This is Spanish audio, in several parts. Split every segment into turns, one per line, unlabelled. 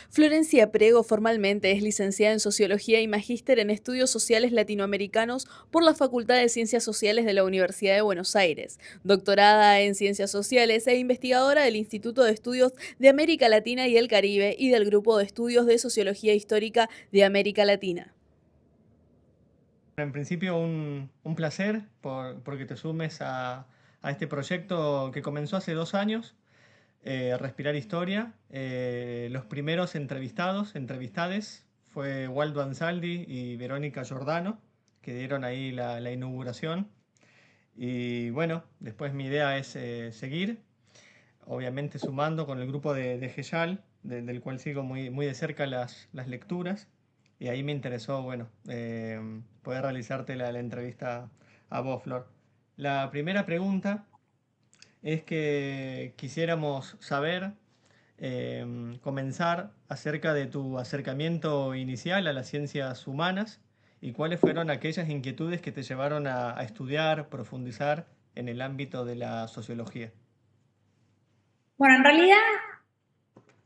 Florencia Prego formalmente es licenciada en Sociología y magíster en Estudios Sociales Latinoamericanos por la Facultad de Ciencias Sociales de la Universidad de Buenos Aires, doctorada en Ciencias Sociales e investigadora del Instituto de Estudios de América Latina y el Caribe y del Grupo de Estudios de Sociología Histórica de América Latina.
En principio, un placer porque te sumes a este proyecto que comenzó hace 2 años, Respirar Historia. Los primeros entrevistades, fue Waldo Ansaldi y Verónica Giordano, que dieron ahí la inauguración. Y bueno, después mi idea es seguir, obviamente sumando con el grupo de GEYAL, del cual sigo muy de cerca las lecturas. Y ahí me interesó, bueno, poder realizarte la entrevista a vos, Flor. La primera pregunta es que quisiéramos saber, comenzar acerca de tu acercamiento inicial a las ciencias humanas y cuáles fueron aquellas inquietudes que te llevaron a estudiar, profundizar en el ámbito de la sociología.
Bueno, en realidad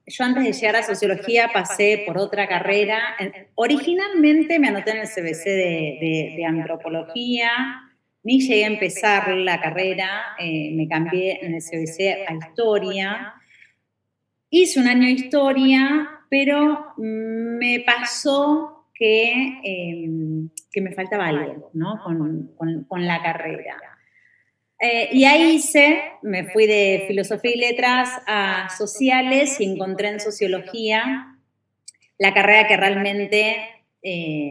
yo antes de llegar a sociología pasé por otra carrera. Originalmente me anoté en el CBC de antropología, ni llegué a empezar la carrera, me cambié en el CBC a historia. Hice un año de historia, pero me pasó que me faltaba algo, ¿no? Con la carrera. Y ahí me fui de filosofía y letras a sociales y encontré en sociología la carrera que realmente,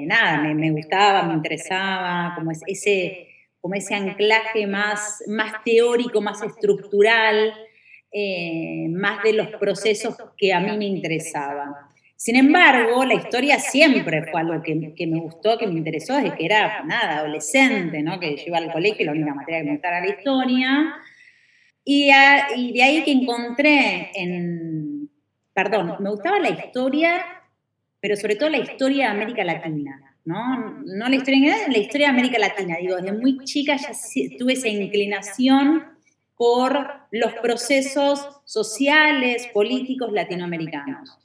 nada, me gustaba, me interesaba, como ese anclaje más teórico, más estructural, más de los procesos que a mí me interesaban. Sin embargo, la historia siempre fue algo que me gustó, que me interesó desde que era, nada, adolescente, ¿no? Que yo iba al colegio y la única materia que me gustaba era la historia. Y de ahí que perdón, me gustaba la historia, pero sobre todo la historia de América Latina, ¿no? No la historia en general, la historia de América Latina. Digo, desde muy chica ya tuve esa inclinación por los procesos sociales, políticos latinoamericanos.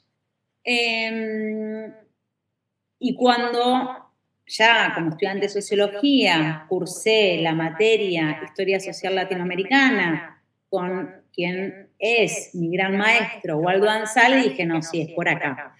Y cuando ya como estudiante de sociología cursé la materia Historia Social Latinoamericana con quien es mi gran maestro, Waldo Anzal, dije, no, sí, es por acá.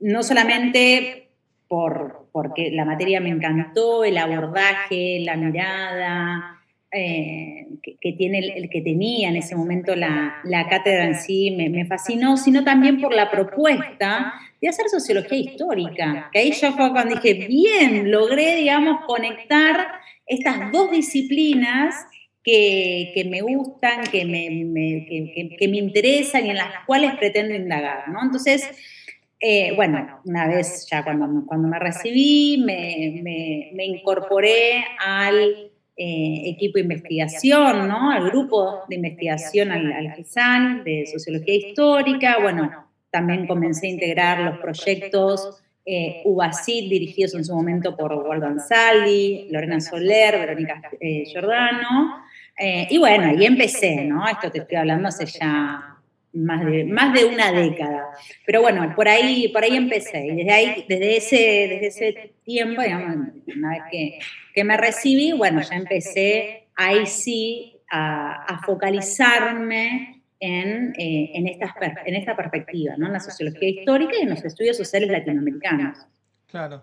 No solamente porque la materia me encantó, el abordaje, la mirada, que tenía en ese momento la cátedra en sí me fascinó, sino también por la propuesta de hacer sociología histórica, que ahí yo fue cuando dije, bien, logré, digamos, conectar estas dos disciplinas que me gustan, que me interesan y en las cuales pretendo indagar, ¿no? Entonces, bueno, una vez ya cuando me recibí, me incorporé al equipo de investigación, ¿no? Al grupo de investigación, al GISAN, de Sociología Histórica. Bueno, también comencé a integrar los proyectos UBACIT, dirigidos en su momento por Waldo Ansaldi, Lorena Soler, Verónica Giordano. Y bueno, ahí empecé, ¿no? Esto te estoy hablando hace ya más de una década. Pero bueno, por ahí empecé. Y desde ese tiempo, digamos, una vez que me recibí, bueno, ya empecé ahí sí a focalizarme en esta perspectiva, ¿no? En la sociología histórica y en los estudios sociales latinoamericanos.
Claro,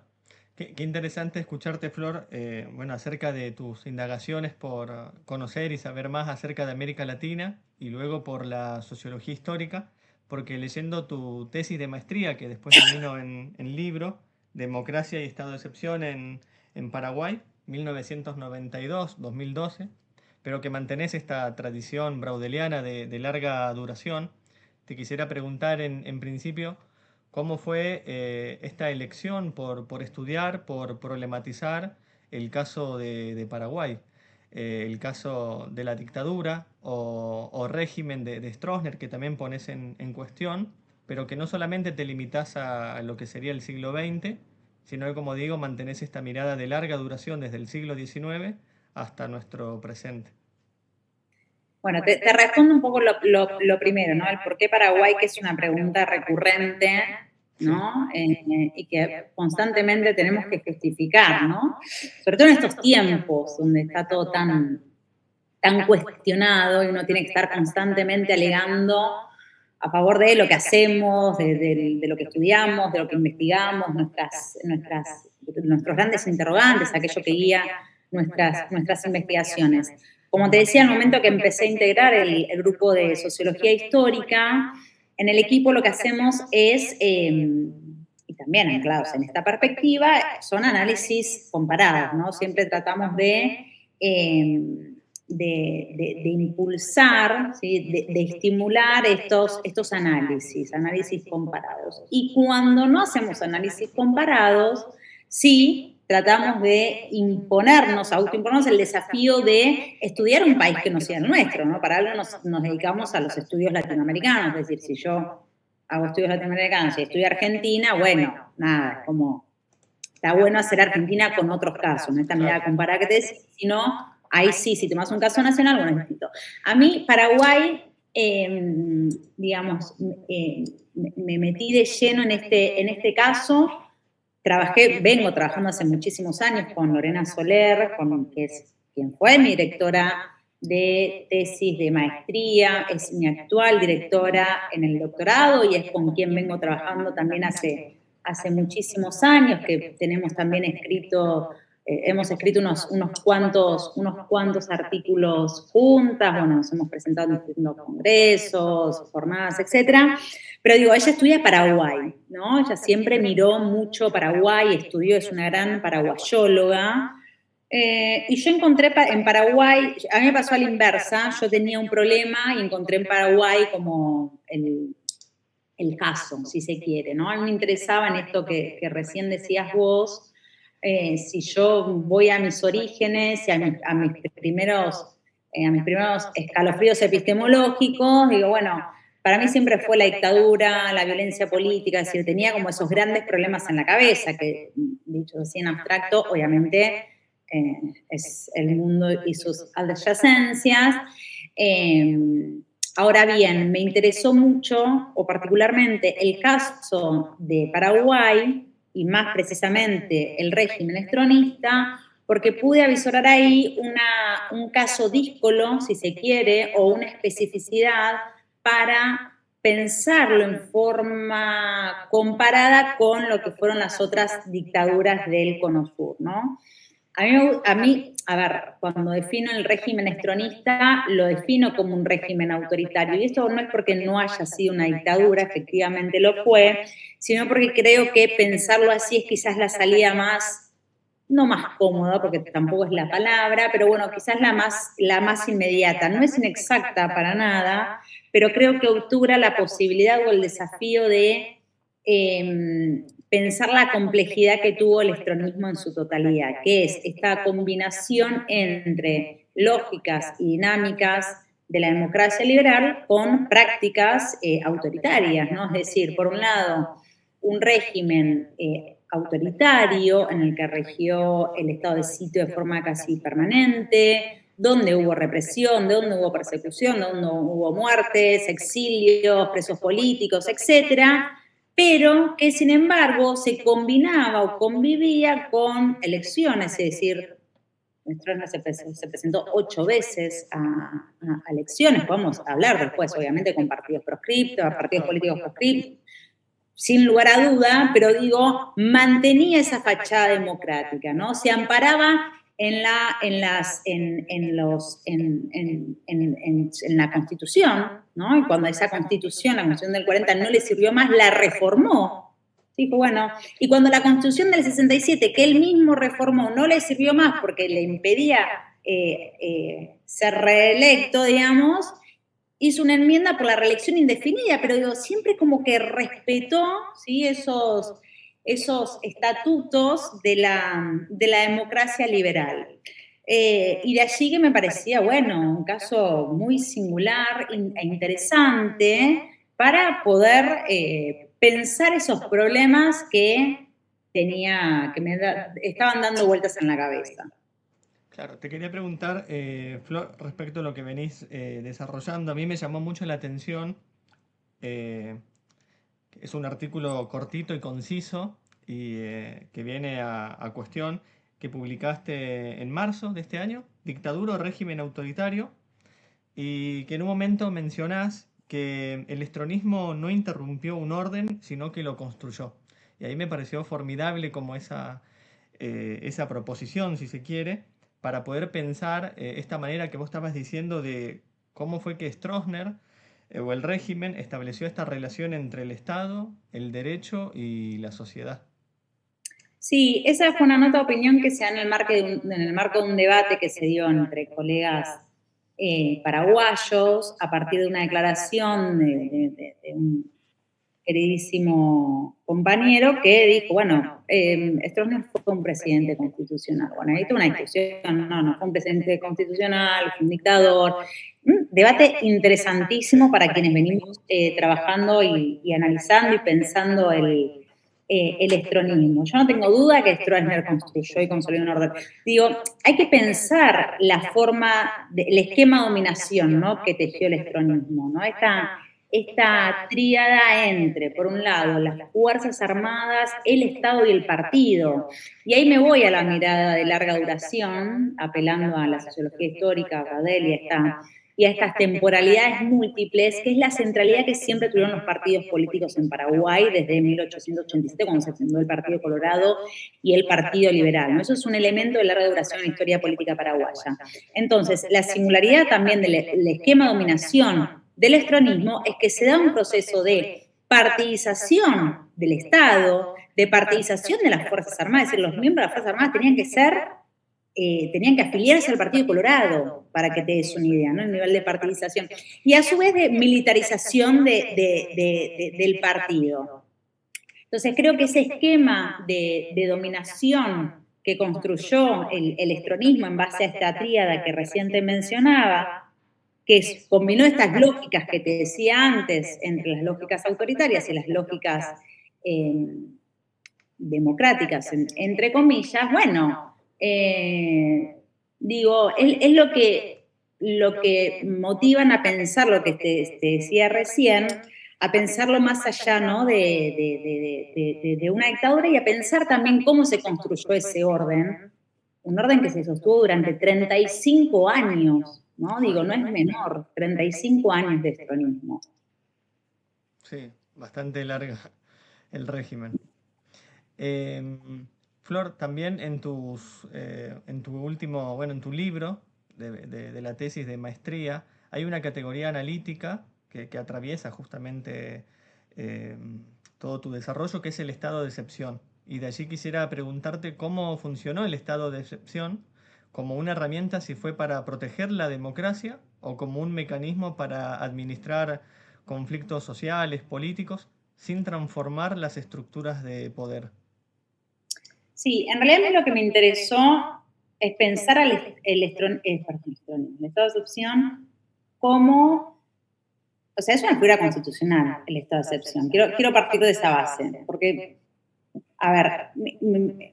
qué interesante escucharte, Flor, bueno, acerca de tus indagaciones por conocer y saber más acerca de América Latina y luego por la sociología histórica, porque leyendo tu tesis de maestría, que después devino en libro, Democracia y Estado de Excepción en Paraguay, 1992-2012, pero que mantenés esta tradición braudeliana de larga duración, te quisiera preguntar en principio, ¿cómo fue esta elección por estudiar, por problematizar el caso de Paraguay? El caso de la dictadura o régimen de Stroessner, que también pones en cuestión, pero que no solamente te limitas a lo que sería el siglo XX, sino que, como digo, mantenés esta mirada de larga duración desde el siglo XIX hasta nuestro presente.
Bueno, te respondo un poco lo primero, ¿no? El por qué Paraguay, que es una pregunta recurrente, ¿no? Y que constantemente tenemos que justificar, ¿no? Sobre todo en estos tiempos donde está todo tan cuestionado y uno tiene que estar constantemente alegando a favor de lo que hacemos, de lo que estudiamos, de lo que investigamos, nuestros grandes interrogantes, aquello que guía nuestras investigaciones. Como te decía, al momento que empecé a integrar el grupo de sociología histórica, en el equipo lo que hacemos es, y también anclados en esta perspectiva, son análisis comparados, ¿no? Siempre tratamos eh, de impulsar, ¿sí? de estimular estos análisis comparados. Y cuando no hacemos análisis comparados, sí tratamos de autoimponernos el desafío de estudiar un país que no sea el nuestro, ¿no? Para algo nos dedicamos a los estudios latinoamericanos, es decir, si yo hago estudios latinoamericanos y estudio Argentina, bueno, nada, es como, está bueno hacer Argentina con otros casos, no esta mirada comparada que te decía, sino ahí sí, si tomas un caso nacional, bueno, es distinto. A mí, Paraguay, digamos, me metí de lleno en este caso. Vengo trabajando hace muchísimos años con Lorena Soler, que es quien fue mi directora de tesis de maestría, es mi actual directora en el doctorado y es con quien vengo trabajando también hace muchísimos años, que tenemos también hemos escrito unos cuantos artículos juntas, bueno, nos hemos presentado en distintos congresos, jornadas, etcétera. Pero digo, ella estudia Paraguay, ¿no? Ella siempre miró mucho Paraguay, estudió, es una gran paraguayóloga. Y yo encontré en Paraguay, a mí me pasó a la inversa, yo tenía un problema y encontré en Paraguay como el caso, si se quiere, ¿no? A mí me interesaba en esto que recién decías vos, si yo voy a mis orígenes y a mis primeros escalofríos epistemológicos, digo, bueno, para mí siempre fue la dictadura, la violencia política, es decir, tenía como esos grandes problemas en la cabeza, que, dicho así en abstracto, obviamente es el mundo y sus adyacencias. Ahora bien, me interesó mucho, o particularmente, el caso de Paraguay, y más precisamente el régimen estronista, porque pude avisorar ahí un caso díscolo, si se quiere, o una especificidad para pensarlo en forma comparada con lo que fueron las otras dictaduras del Cono Sur, ¿no? A ver, cuando defino el régimen estronista, lo defino como un régimen autoritario. Y esto no es porque no haya sido una dictadura, efectivamente lo fue, sino porque creo que pensarlo así es quizás la salida no más cómoda, porque tampoco es la palabra, pero bueno, quizás la más inmediata. No es inexacta para nada, pero creo que obtura la posibilidad o el desafío de pensar la complejidad que tuvo el estronismo en su totalidad, que es esta combinación entre lógicas y dinámicas de la democracia liberal con prácticas autoritarias, ¿no? Es decir, por un lado, un régimen autoritario en el que regió el estado de sitio de forma casi permanente, donde hubo represión, donde hubo persecución, donde hubo muertes, exilios, presos políticos, etcétera, pero que sin embargo se combinaba o convivía con elecciones, es decir, Stroessner se presentó 8 veces a elecciones, podemos hablar después, obviamente, con partidos proscriptos, partidos políticos proscriptos, sin lugar a duda, pero digo, mantenía esa fachada democrática, ¿no? Se amparaba en la Constitución, ¿no? Y cuando esa Constitución, la Constitución del 40, no le sirvió más, la reformó. Dijo, bueno, y cuando la Constitución del 67, que él mismo reformó, no le sirvió más porque le impedía ser reelecto, digamos, hizo una enmienda por la reelección indefinida, pero digo, siempre como que respetó, ¿sí? esos estatutos de la democracia liberal. Y de allí que me parecía, bueno, un caso muy singular e interesante para poder pensar esos problemas que me estaban dando vueltas en la cabeza.
Claro, te quería preguntar, Flor, respecto a lo que venís desarrollando. A mí me llamó mucho la atención. eh, es un artículo cortito y conciso y que viene a cuestión que publicaste en marzo de este año, Dictadura o régimen autoritario, y que en un momento mencionás que el estronismo no interrumpió un orden, sino que lo construyó. Y ahí me pareció formidable como esa proposición, si se quiere, para poder pensar esta manera que vos estabas diciendo de cómo fue que Stroessner o el régimen estableció esta relación entre el Estado, el derecho y la sociedad.
Sí, esa fue una nota de opinión que se da en el marco de un debate que se dio entre colegas paraguayos a partir de una declaración de un queridísimo compañero que dijo, bueno, Stroessner fue un presidente constitucional. Bueno, ahí está una discusión, no fue un presidente constitucional, fue un dictador. Un debate interesantísimo para quienes venimos trabajando y analizando y pensando el estronismo. Yo no tengo duda que Stroessner construyó y consolidó un orden. Digo, hay que pensar la forma, el esquema de dominación, ¿no?, que tejió el estronismo, ¿no? Esta tríada entre, por un lado, las Fuerzas Armadas, el Estado y el partido. Y ahí me voy a la mirada de larga duración, apelando a la sociología histórica, Gardel y a estas temporalidades múltiples, que es la centralidad que siempre tuvieron los partidos políticos en Paraguay desde 1887, cuando se fundó el Partido Colorado y el Partido Liberal, ¿no? Eso es un elemento de larga duración en la historia política paraguaya. Entonces, la singularidad también del esquema de dominación del estronismo es que se da un proceso de partidización del Estado, de partidización de las Fuerzas Armadas, es decir, los miembros de las Fuerzas Armadas tenían que afiliarse al Partido Colorado, para que te des una idea, ¿no?, el nivel de partidización. Y a su vez de militarización del partido. Entonces creo que ese esquema de dominación que construyó el estronismo en base a esta tríada que recién te mencionaba, que combinó estas lógicas que te decía antes, entre las lógicas autoritarias y las lógicas democráticas, entre comillas, bueno, digo, es lo que motivan a pensar lo que te decía recién, a pensarlo más allá, ¿no?, de una dictadura, y a pensar también cómo se construyó ese orden, un orden que se sostuvo durante 35 años, ¿no? Digo, no es menor, 35 años de estronismo.
Sí, bastante larga el régimen. Flor, también en tu último, bueno, en tu libro de la tesis de maestría, hay una categoría analítica que atraviesa justamente todo tu desarrollo, que es el estado de excepción. Y de allí quisiera preguntarte cómo funcionó el estado de excepción como una herramienta, si fue para proteger la democracia o como un mecanismo para administrar conflictos sociales, políticos, sin transformar las estructuras de poder.
Sí, en realidad a mí lo que me interesó es pensar el estado de excepción como, o sea, es una figura constitucional el estado de excepción. Quiero partir de esa base, porque, a ver,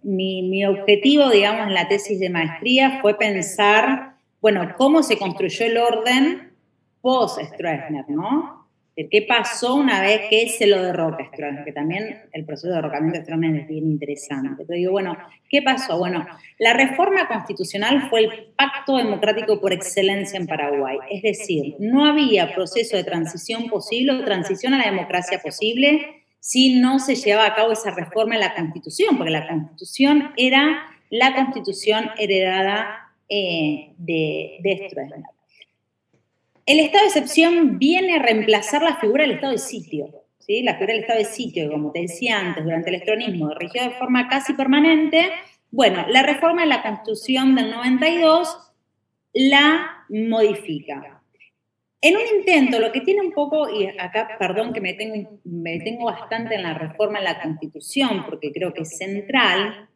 mi objetivo, digamos, en la tesis de maestría fue pensar, bueno, cómo se construyó el orden post-Stroessner, ¿no? ¿Qué pasó una vez que se lo derroca Stroessner? Que también el proceso de derrocamiento de Stroessner es bien interesante. Pero digo, bueno, ¿qué pasó? Bueno, la reforma constitucional fue el pacto democrático por excelencia en Paraguay. Es decir, no había proceso de transición posible o transición a la democracia posible si no se llevaba a cabo esa reforma en la Constitución, porque la Constitución era la Constitución heredada de Stroessner. El estado de excepción viene a reemplazar la figura del estado de sitio, ¿sí? La figura del estado de sitio, que, como te decía antes, durante el estronismo rigió de forma casi permanente. Bueno, la reforma de la Constitución del 92 la modifica. En un intento, lo que tiene un poco, y acá, perdón que me detengo bastante en la reforma de la Constitución, porque creo que es central,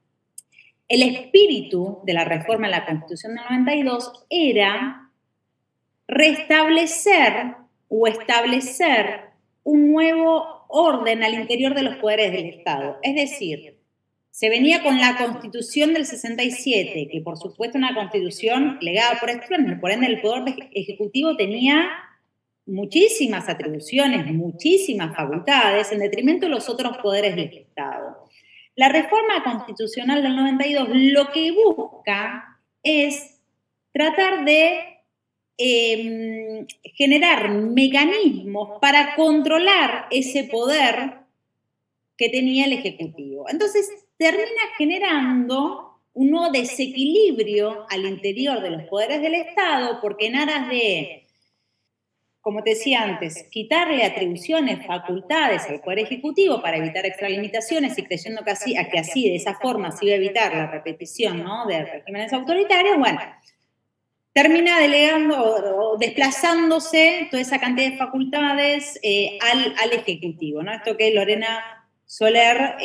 el espíritu de la reforma de la Constitución del 92 era restablecer o establecer un nuevo orden al interior de los poderes del Estado. Es decir, se venía con la Constitución del 67, que por supuesto una constitución legada por Stroessner, por ende el Poder Ejecutivo tenía muchísimas atribuciones, muchísimas facultades, en detrimento de los otros poderes del Estado. La reforma constitucional del 92 lo que busca es tratar de generar mecanismos para controlar ese poder que tenía el Ejecutivo. Entonces, termina generando un nuevo desequilibrio al interior de los poderes del Estado, porque en aras de, como te decía antes, quitarle atribuciones, facultades al Poder Ejecutivo para evitar extralimitaciones y creyendo que así, de esa forma, se iba a evitar la repetición, ¿no?, de regímenes autoritarios, bueno, termina delegando o desplazándose toda esa cantidad de facultades al Ejecutivo, ¿no? Esto que Lorena Soler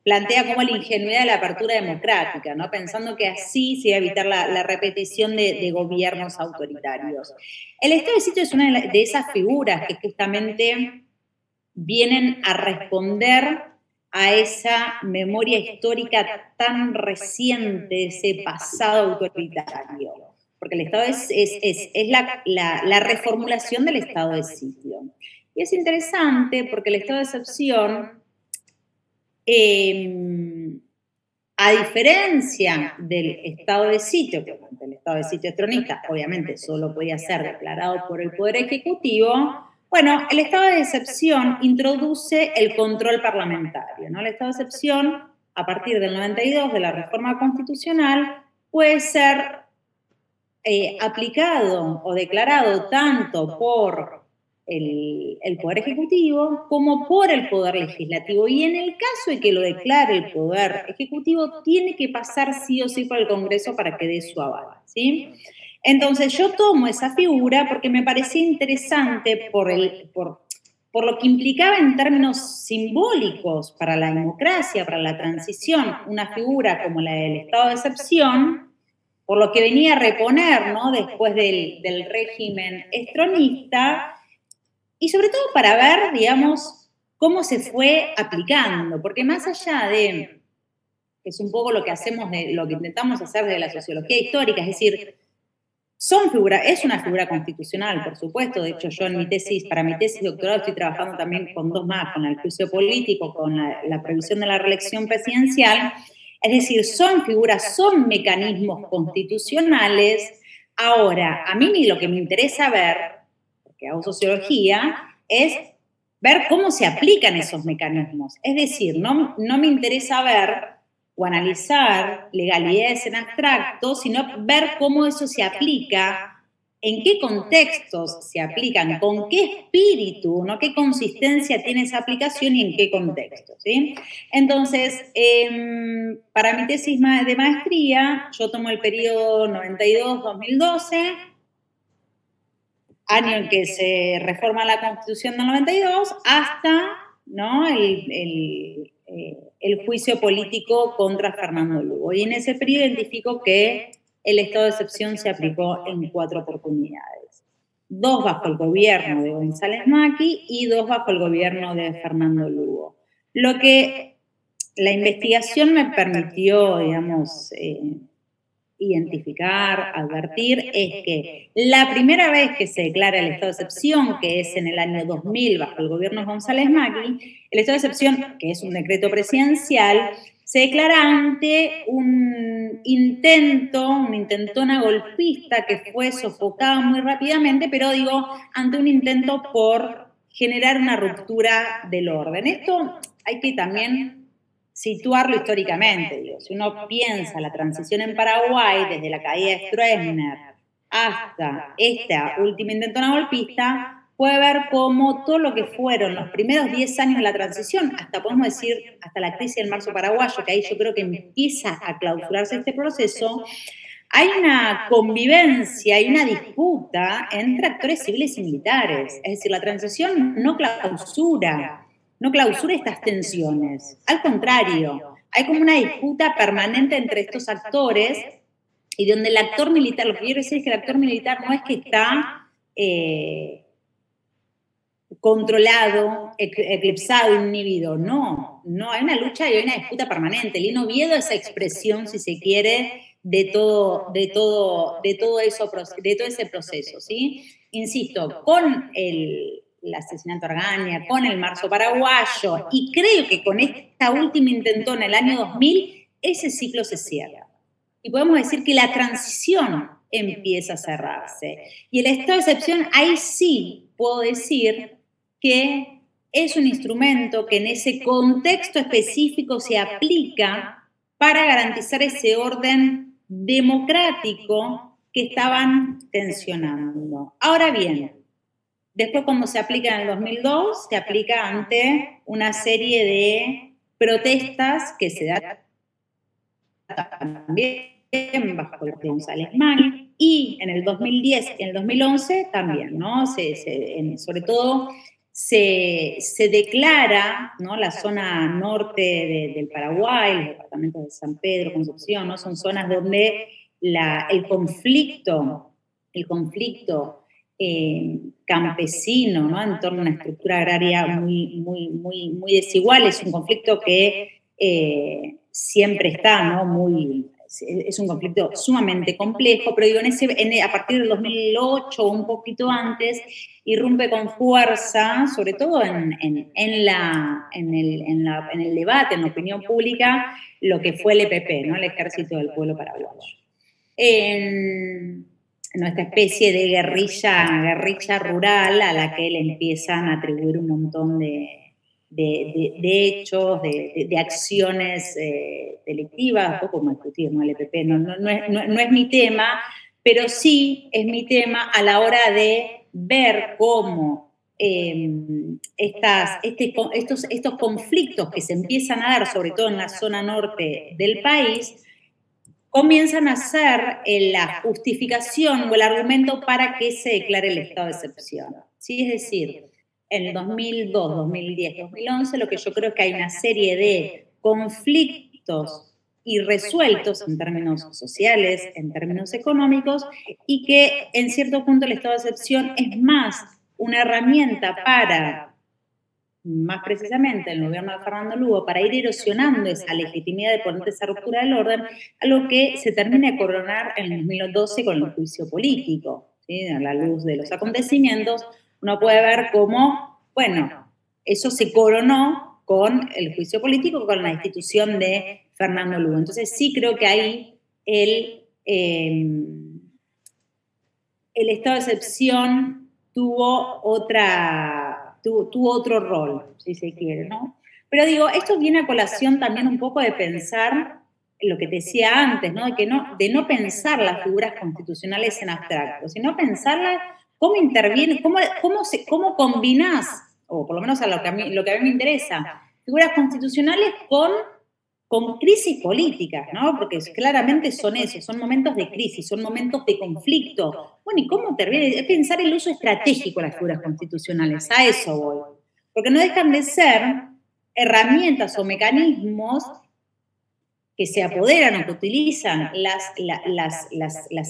plantea como la ingenuidad de la apertura democrática, ¿no? Pensando que así se iba a evitar la repetición de gobiernos autoritarios. El estado de sitio es una de esas figuras que justamente vienen a responder a esa memoria histórica tan reciente, ese pasado autoritario. Porque el estado es la reformulación del estado de sitio. Y es interesante porque el estado de excepción, a diferencia del estado de sitio, que el estado de sitio estronista obviamente solo podía ser declarado por el Poder Ejecutivo, bueno, el estado de excepción introduce el control parlamentario, ¿no? El estado de excepción, a partir del 92, de la reforma constitucional, puede ser aplicado o declarado tanto por el Poder Ejecutivo como por el Poder Legislativo. Y en el caso de que lo declare el Poder Ejecutivo, tiene que pasar sí o sí por el Congreso para que dé su aval, ¿sí? Entonces, yo tomo esa figura porque me parecía interesante por lo que implicaba en términos simbólicos para la democracia, para la transición, una figura como la del estado de excepción, por lo que venía a reponer, ¿no?, después del régimen estronista, y sobre todo para ver, digamos, cómo se fue aplicando, porque más allá de, que es un poco lo que hacemos, lo que intentamos hacer de la sociología histórica, es decir, es una figura constitucional, por supuesto. De hecho, yo para mi tesis de doctorado estoy trabajando también con dos más, con el juicio político, con la previsión de la reelección presidencial. Es decir, son figuras, son mecanismos constitucionales. Ahora, a mí lo que me interesa ver, porque hago sociología, es ver cómo se aplican esos mecanismos. Es decir, no me interesa ver o analizar legalidades en abstracto, sino ver cómo eso se aplica, en qué contextos se aplican, con qué espíritu, ¿no?, qué consistencia tiene esa aplicación y en qué contexto, ¿sí? Entonces, para mi tesis de maestría, yo tomo el periodo 92-2012, año en que se reforma la Constitución del 92, hasta, ¿no?, el juicio político contra Fernando Lugo. Y en ese periodo identifico que el estado de excepción se aplicó en 4 oportunidades. 2 bajo el gobierno de González Macri y 2 bajo el gobierno de Fernando Lugo. Lo que la investigación me permitió, digamos, identificar, advertir, es que la primera vez que se declara el estado de excepción, que es en el año 2000 bajo el gobierno de González Macri, el estado de excepción, que es un decreto presidencial, se declara ante una intentona golpista que fue sofocada muy rápidamente, pero ante un intento por generar una ruptura del orden. Esto hay que también situarlo históricamente. Si uno piensa la transición en Paraguay, desde la caída de Stroessner hasta esta última intentona golpista, puede ver cómo todo lo que fueron los primeros 10 años de la transición, hasta podemos decir, hasta la crisis del marzo paraguayo, que ahí yo creo que empieza a clausurarse este proceso, hay una convivencia, hay una disputa entre actores civiles y militares. Es decir, la transición no clausura estas tensiones. Al contrario, hay como una disputa permanente entre estos actores y donde el actor militar, lo que quiero decir es que el actor militar no es que está controlado, eclipsado, inhibido. No, no, hay una lucha y hay una disputa permanente. Lino Oviedo es esa expresión, si se quiere, de todo ese proceso, ¿sí? Insisto, con el asesinato de Argaña, con el marzo paraguayo, y creo que con esta última intentona, el año 2000, ese ciclo se cierra. Y podemos decir que la transición empieza a cerrarse. Y el estado de excepción, ahí sí puedo decir que es un instrumento que en ese contexto específico se aplica para garantizar ese orden democrático que estaban tensionando. Ahora bien, después cuando se aplica en el 2002, se aplica ante una serie de protestas que se dan también bajo González Maggi, y en el 2010 y en el 2011 también, ¿no? Sobre todo se declara, ¿no?, la zona norte del Paraguay, los departamentos de San Pedro, Concepción, ¿no? Son zonas donde el conflicto campesino, ¿no?, en torno a una estructura agraria muy desigual, es un conflicto que siempre está, ¿no?, es un conflicto sumamente complejo, pero digo, a partir del 2008 o un poquito antes, irrumpe con fuerza, sobre todo en el debate, en la opinión pública, lo que fue el EPP, ¿no?, el Ejército del Pueblo Paraguayo. En nuestra especie de guerrilla rural a la que le empiezan a atribuir un montón de hechos, de acciones delictivas, un poco más discutir, ¿no? El EPP no es mi tema, pero sí es mi tema a la hora de ver cómo estos conflictos que se empiezan a dar, sobre todo en la zona norte del país, comienzan a ser la justificación o el argumento para que se declare el estado de excepción. ¿Sí? Es decir, en el 2002, 2010, 2011, lo que yo creo es que hay una serie de conflictos irresueltos en términos sociales, en términos económicos, y que en cierto punto el estado de excepción es más una herramienta para, más precisamente en el gobierno de Fernando Lugo, para ir erosionando esa legitimidad de poner esa ruptura del orden, a lo que se termina de coronar en el 2012 con el juicio político, ¿sí? A la luz de los acontecimientos, uno puede ver cómo, bueno, eso se coronó con el juicio político, con la institución de Fernando Lugo. Entonces sí creo que ahí el estado de excepción tuvo otro rol, si se quiere, ¿no? Pero digo, esto viene a colación también un poco de pensar lo que te decía antes, ¿no? De no pensar las figuras constitucionales en abstracto, sino pensarlas cómo interviene, cómo combinás, o por lo menos a lo que a mí me interesa, figuras constitucionales con crisis políticas, ¿no? Porque claramente son eso, son momentos de crisis, son momentos de conflicto. Bueno, ¿y cómo interviene? Es pensar el uso estratégico de las figuras constitucionales, a eso voy. Porque no dejan de ser herramientas o mecanismos que se apoderan o que utilizan las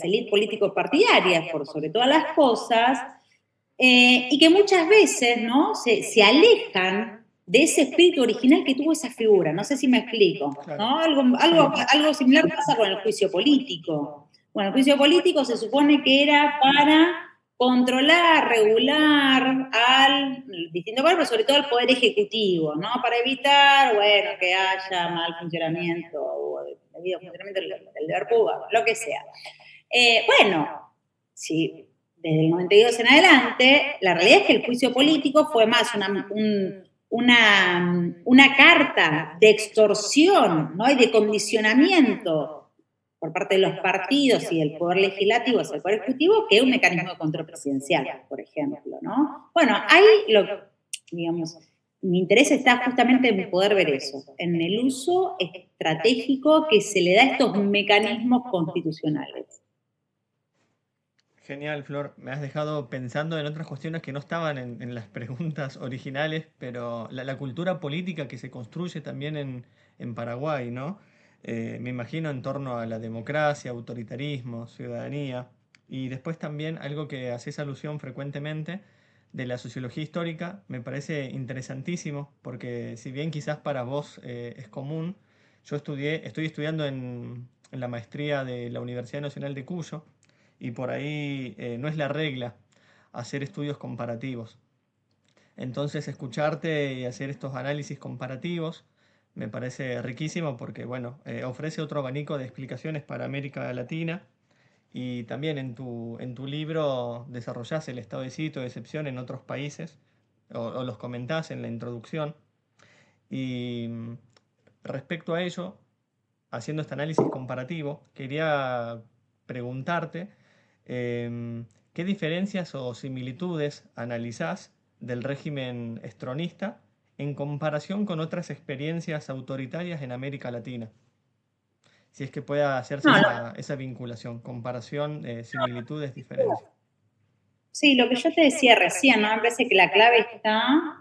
élites político-partidarias, por sobre todas las cosas, y que muchas veces, ¿no?, se alejan de ese espíritu original que tuvo esa figura. No sé si me explico, ¿no? Algo similar pasa con el juicio político. Bueno, el juicio político se supone que era para controlar, regular al distinto poder, pero sobre todo al poder ejecutivo, ¿no? Para evitar, bueno, que haya mal funcionamiento o debido funcionamiento del deber público, lo que sea. Bueno, sí. Desde el 92 en adelante, la realidad es que el juicio político fue más una carta de extorsión, ¿no?, y de condicionamiento por parte de los partidos y del poder legislativo hacia el poder ejecutivo, que un mecanismo de control presidencial, por ejemplo, ¿no? Bueno, ahí digamos, mi interés está justamente en poder ver eso, en el uso estratégico que se le da a estos mecanismos constitucionales.
Genial, Flor. Me has dejado pensando en otras cuestiones que no estaban en las preguntas originales, pero la cultura política que se construye también en Paraguay, ¿no? Me imagino en torno a la democracia, autoritarismo, ciudadanía. Y después también algo que haces alusión frecuentemente de la sociología histórica me parece interesantísimo, porque si bien quizás para vos es común, estoy estudiando en la maestría de la Universidad Nacional de Cuyo, y por ahí no es la regla hacer estudios comparativos. Entonces, escucharte y hacer estos análisis comparativos me parece riquísimo porque, bueno, ofrece otro abanico de explicaciones para América Latina, y también en tu libro desarrollás el estado de sitio, de excepción en otros países, o los comentás en la introducción. Y respecto a ello, haciendo este análisis comparativo, quería preguntarte qué diferencias o similitudes analizás del régimen estronista en comparación con otras experiencias autoritarias en América Latina. Si es que pueda hacerse
No,
esa vinculación, comparación, similitudes, diferencias.
sí, lo que yo te decía recién, ¿no? Me parece que la clave está,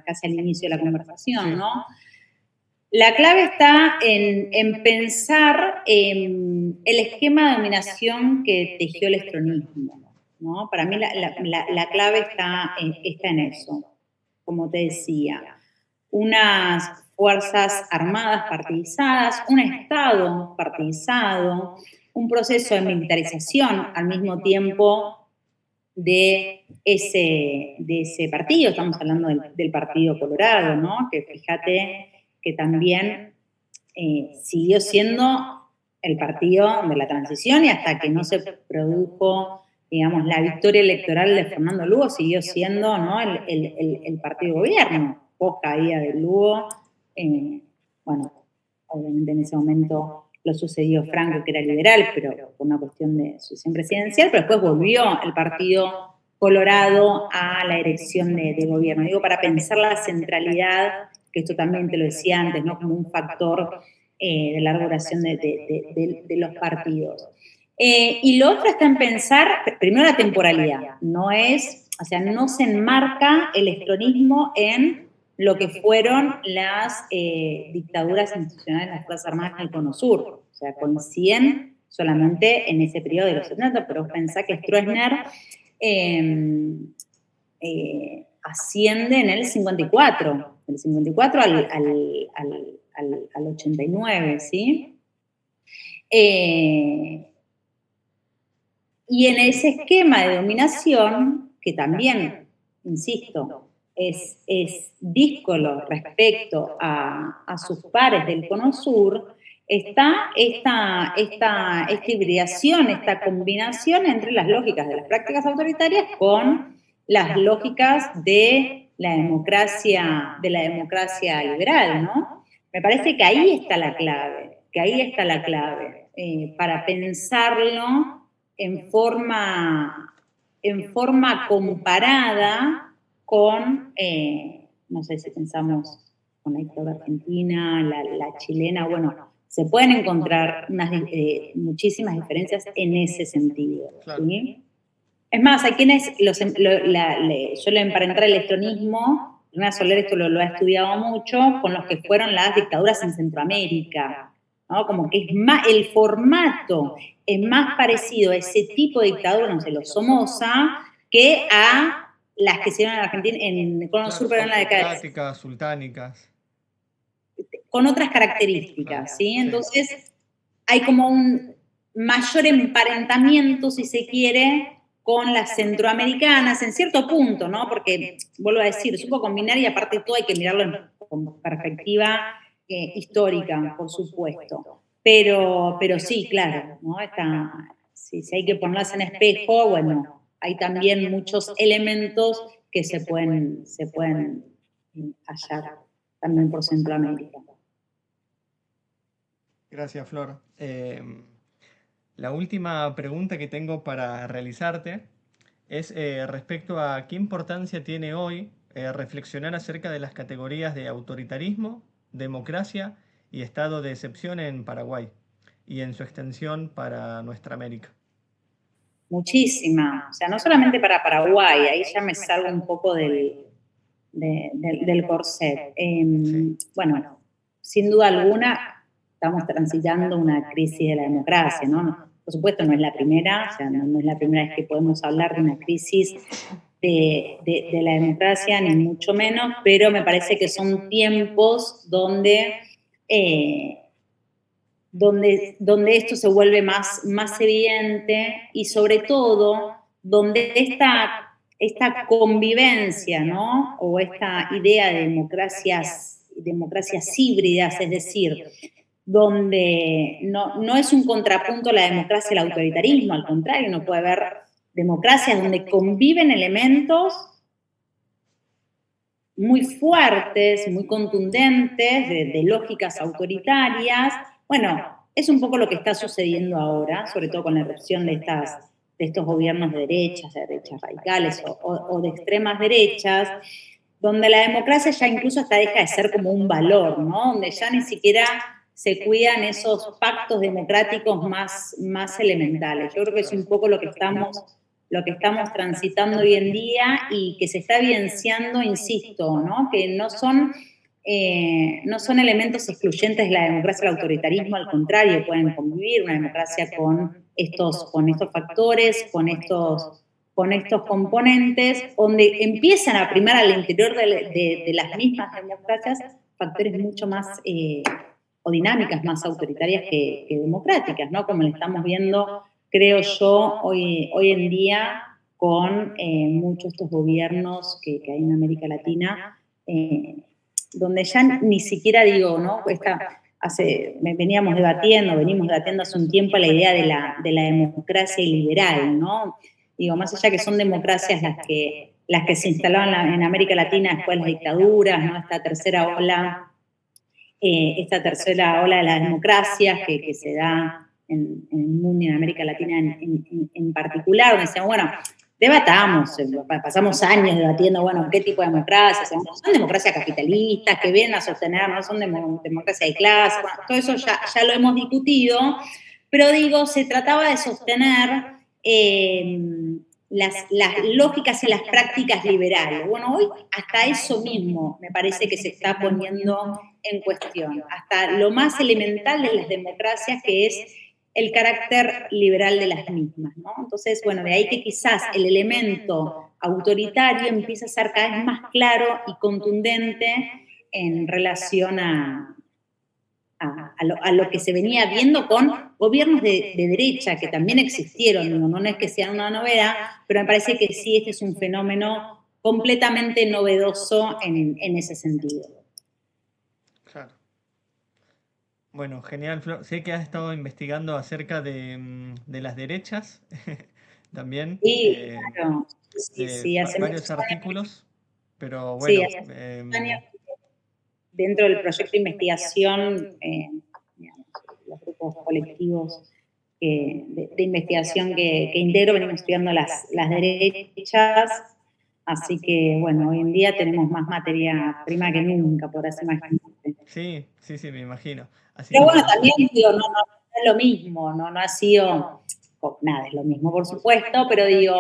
casi al inicio de la conversación,
Sí,
¿no? La clave está en pensar el esquema de dominación que tejió el estronismo, ¿no? Para mí la clave está en eso, como te decía. Unas fuerzas armadas partidizadas, un Estado partidizado, un proceso de militarización al mismo tiempo de ese partido. Estamos hablando del Partido Colorado, ¿no? Que fíjate que también siguió siendo el partido de la transición, y hasta que no se produjo, digamos, la victoria electoral de Fernando Lugo, siguió siendo, ¿no?, el partido de gobierno. Post caída de Lugo, bueno, obviamente en ese momento lo sucedió Franco, que era liberal, pero por una cuestión de sucesión presidencial, pero después volvió el Partido Colorado a la elección de gobierno. Digo, para pensar la centralidad, que esto también te lo decía antes, ¿no?, como un factor de larga duración de los partidos. Y lo otro está en pensar, primero, la temporalidad. No se enmarca el estronismo en lo que fueron las dictaduras institucionales de las Fuerzas Armadas del Cono Sur. O sea, coinciden solamente en ese periodo de los 70, pero pensá que Stroessner asciende en el 54, del 54 al 89, ¿sí? Y en ese esquema de dominación, que también, insisto, es díscolo respecto a sus pares del Cono Sur, está esta hibridación, esta combinación entre las lógicas de las prácticas autoritarias con las lógicas de la democracia liberal, ¿no? Me parece que ahí está la clave, para pensarlo en forma comparada con, no sé si pensamos con la dictadura argentina, la chilena, bueno, se pueden encontrar muchísimas diferencias en ese sentido,
claro.
¿sí? Es más, hay quienes, para entrar al estronismo, René Soler esto lo ha estudiado mucho, con los que fueron las dictaduras en Centroamérica, ¿no? Como que es más, el formato es más parecido a ese tipo de dictadura, no sé, los Somoza, que a las que se dieron en Argentina, en el Cono Sur, pero en la década de
Autocráticas, sultánicas.
con otras características,
Claro,
¿sí?
sí.
Entonces, hay como un mayor emparentamiento, si se quiere, con las centroamericanas, en cierto punto, ¿no? Porque, vuelvo a decir, supo combinar, y aparte de todo hay que mirarlo con perspectiva histórica, por supuesto. Pero sí, claro, ¿no? Si hay que ponerlas en espejo, bueno, hay también muchos elementos que se pueden hallar también por Centroamérica.
Gracias, Flor. La última pregunta que tengo para realizarte es respecto a qué importancia tiene hoy reflexionar acerca de las categorías de autoritarismo, democracia y estado de excepción en Paraguay y en su extensión para nuestra América.
Muchísima. O sea, no solamente para Paraguay, ahí ya me salgo un poco del corset.
Sí,
Bueno, sin duda alguna, estamos transitando una crisis de la democracia, ¿no? Por supuesto, no es la primera, o sea, no es la primera vez que podemos hablar de una crisis de la democracia, ni mucho menos, pero me parece que son tiempos donde esto se vuelve más evidente y sobre todo donde esta convivencia, ¿no? O esta idea de democracias híbridas, es decir, donde no es un contrapunto la democracia al autoritarismo, al contrario, no puede haber democracias donde conviven elementos muy fuertes, muy contundentes, de lógicas autoritarias. Bueno, es un poco lo que está sucediendo ahora, sobre todo con la erupción de estos gobiernos de derechas radicales o de extremas derechas, donde la democracia ya incluso hasta deja de ser como un valor, ¿no? Donde ya ni siquiera se cuidan esos pactos democráticos más elementales. Yo creo que es un poco lo que estamos transitando hoy en día y que se está evidenciando, insisto, ¿no? Que no son elementos excluyentes de la democracia del autoritarismo, al contrario, pueden convivir una democracia con estos factores, con estos componentes, donde empiezan a primar al interior de las mismas democracias factores mucho más o dinámicas más autoritarias que democráticas, ¿no? Como lo estamos viendo, creo yo, hoy en día con muchos de estos gobiernos que hay en América Latina, donde ya ni siquiera digo, ¿no? Venimos debatiendo hace un tiempo la idea de la democracia liberal, ¿no? Digo, más allá que son democracias las que se instalaron en América Latina después de las dictaduras, ¿no? Esta tercera ola de las democracias que se da en el mundo y en América Latina en particular, donde decíamos, bueno, debatamos, pasamos años debatiendo, bueno, qué tipo de democracias, son democracias capitalistas, que vienen a sostener, no son democracia de clase, bueno, todo eso ya lo hemos discutido, pero digo, se trataba de sostener las lógicas y las prácticas liberales. Bueno, hoy hasta eso mismo me parece que se está poniendo en cuestión, hasta lo más elemental de las democracias, que es el carácter liberal de las mismas, ¿no? Entonces, bueno, de ahí que quizás el elemento autoritario empieza a ser cada vez más claro y contundente en relación a lo que se venía viendo con gobiernos de derecha, que también existieron, no es que sean una novedad, pero me parece que sí, este es un fenómeno completamente novedoso en ese sentido.
Claro. Bueno, genial, Flor. Sé que has estado investigando acerca de las derechas también.
Sí, claro. Sí, hace
Varios
muchos
artículos, pero
Sí,
bueno,
hace muchos años dentro del proyecto de investigación, digamos, los grupos colectivos de investigación que integro, venimos estudiando las derechas, así que, bueno, hoy en día tenemos más materia prima que nunca, podrás imaginarte.
sí, me imagino. Así
Pero
que
bueno,
bueno,
también digo, no es lo mismo, no ha sido, nada, es lo mismo, por supuesto, pero digo,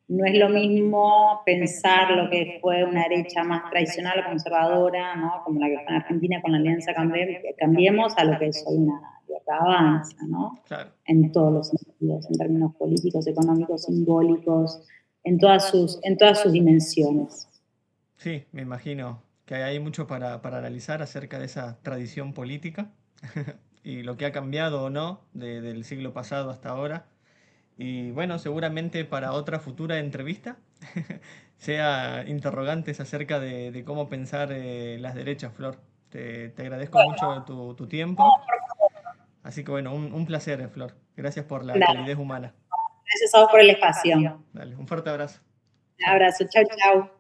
no es lo mismo pensar lo que fue una derecha más tradicional o conservadora, ¿no? Como la que fue en Argentina con la Alianza Cambiemos, a lo que es hoy una libertad avanza, ¿no?
claro.
En todos los sentidos, en términos políticos, económicos, simbólicos, en todas sus dimensiones.
Sí, me imagino que hay mucho para analizar acerca de esa tradición política y lo que ha cambiado o no del siglo pasado hasta ahora. Y bueno, seguramente para otra futura entrevista sea interrogantes acerca de cómo pensar las derechas, Flor. Te agradezco mucho tu tiempo. Así que bueno, un placer, Flor. Gracias por la
Dale,
calidez humana.
gracias a vos por el espacio.
Dale, un fuerte abrazo.
Un
Chao.
abrazo, chau, chau.